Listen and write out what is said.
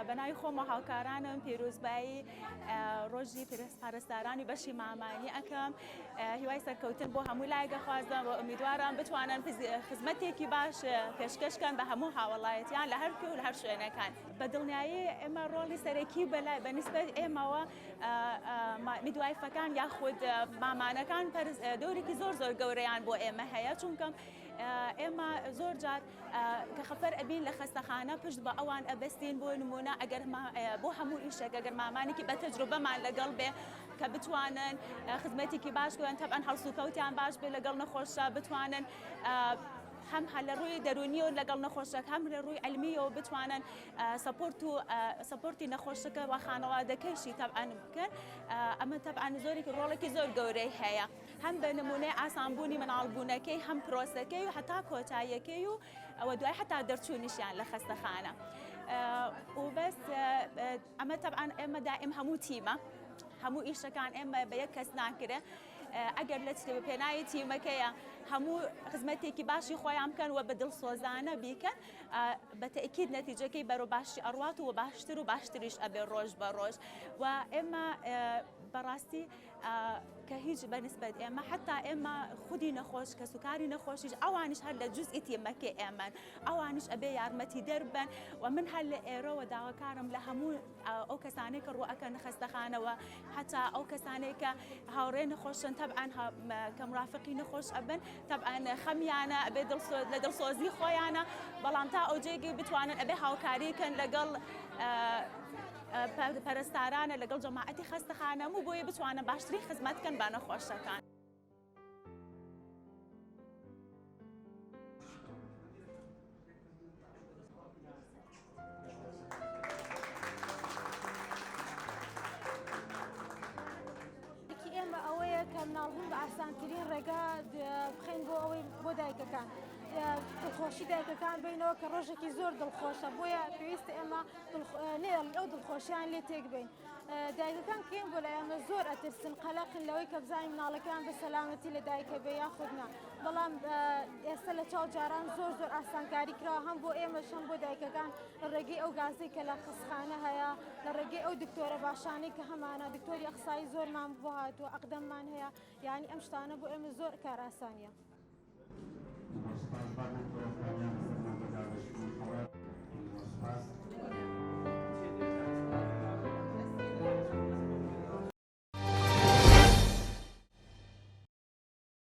بەناوی خۆمە هاوکارانم پیرۆزبایی ڕۆژی پارێزپارێزدارانی بەشی مامانی ئەەکەم هیوای سەرکەوتن بۆ هەموو لایەکە خوازدەم و ئومیدوارم بتوانن خزمەتێکی باش پێشکەشکەن بە هەموو هاوڵایەتیان لە هەر کوێ و لە هەر شوێنەکان بە دڵنیایی ئێمە ڕۆڵی سەرەکی بەنسبەت ئێمەوە میدوایفەکان یاخود مامانەکان دەورێکی زۆر گەورەیان بۆ ئێمە هەیە چونکە ئێمە زۆر جار کە خەفەر ئەبین لە خەستەخانە پشت بە ئەوان ئەبەستین بۆ نمونە ئەگەر بۆ هەموو ئیشێک ئەگەر مامانێکی بە تەجروبەمان لەگەڵ بێ کە بتوانن خزمەتێکی باش بن تەبعەن هەڵسوکەوتیان باش بێ لەگەڵ نەخۆشە بتوانن هەم لە ڕووی دەرونی و لەگەڵ نەخۆشەک هەم لە ڕووی ئەلمیەوە بتوانن سەپۆرتی نەخۆشەکە و خانەوادەکەیشی تەبعەن بکەن ئەمە تەبعەن زۆرێکی ڕۆڵێکی زۆر گەورەی هەیە هەم بە نمونەی ئاسانبوونی مناڵبوونەکەی هەم پرۆسەکەی و هەتا کۆتاییەکەی و ئەوە دوای هەتا دەرچوونیشیان لە خەستەخانە و بەس ئەمە تەبعەن ئێمە دائیم هەموو تیمە هەموو ئیشەکان ئێمە بە یەک کەس ناکرێ ئەگەر لە پێناوی تیمەکەیە هەموو خزمەتێکی باشی خۆیان بکەن و بە دڵسۆزانە بیکەن بە تەئکید نەتیجەکەی بەرەو باشی ئەڕوات و باشتر و باشتریش ئەبێ ڕۆژ بە ڕۆژ و ئێمە بەڕاستی کە هیچ بەنسبەت ئێمە حتا ئێمە خودی نەخۆش کە سوکاری نەخۆشیش ئەوانش هەر لە جوزئی تیمەکەی ئێمەن ئەوانش ئەبێ یارمەتی دەربن و من هەر لە ئێرەوە داواکارم لە هەموو ئەو کەسانەی کە ڕوئەکەن خەستەخانەوە حتا ئەو کەسانەی کە هاوڕێ نەخۆشن تەبعەن کە مرافقی نەخۆش ئەبن تەبعەن خەمیانە ئەبێ لە دڵسۆزی خۆیانە بەڵام تا ئەو جێگەی بتوانن ئەبێ هاوکاریکەن لەگەڵ پەرستارانە لەگەڵ جەماعەتی خەستەخانە و بۆیە بتوانن باشترین خزمەتکەن بە نەخۆشەکان. ئێمە ئەوەیە کە مناڵبوون بە ئاسانترین ڕێگا بخەین بۆ ئەوەی بۆ دایکەکان. دڵخۆشی دایکەکان بینەوە کە ڕۆژێکی زۆر دڵخۆشە بۆیە پێویستە ئێمە ئەو دڵخۆشیان لێ تێک بین. دایکەکان کێن بۆ لە ئێمە زۆر ئەترسن قەلەقن لەوەی کە بزانین مناڵەکان بە سەلامەتی لە دایکە بێ یاخودنا بەڵام ئێستا لە چاو جاران زۆر ئاسانکاری کراوە هەم بۆ ئێمەش هەم بۆ دایکەکان لە ڕێگەی ئەو گازەی کە لە خستخانە هەیە لە ڕێگەی ئەو دکتۆرە باشانەی کە هەمانە دکتۆری ئەقسایی زۆرمان بۆ هاتووە ئەقدەممان هەیە یعنی ئەم شتانە بۆ ئێمە زۆر کار ئاسانیە.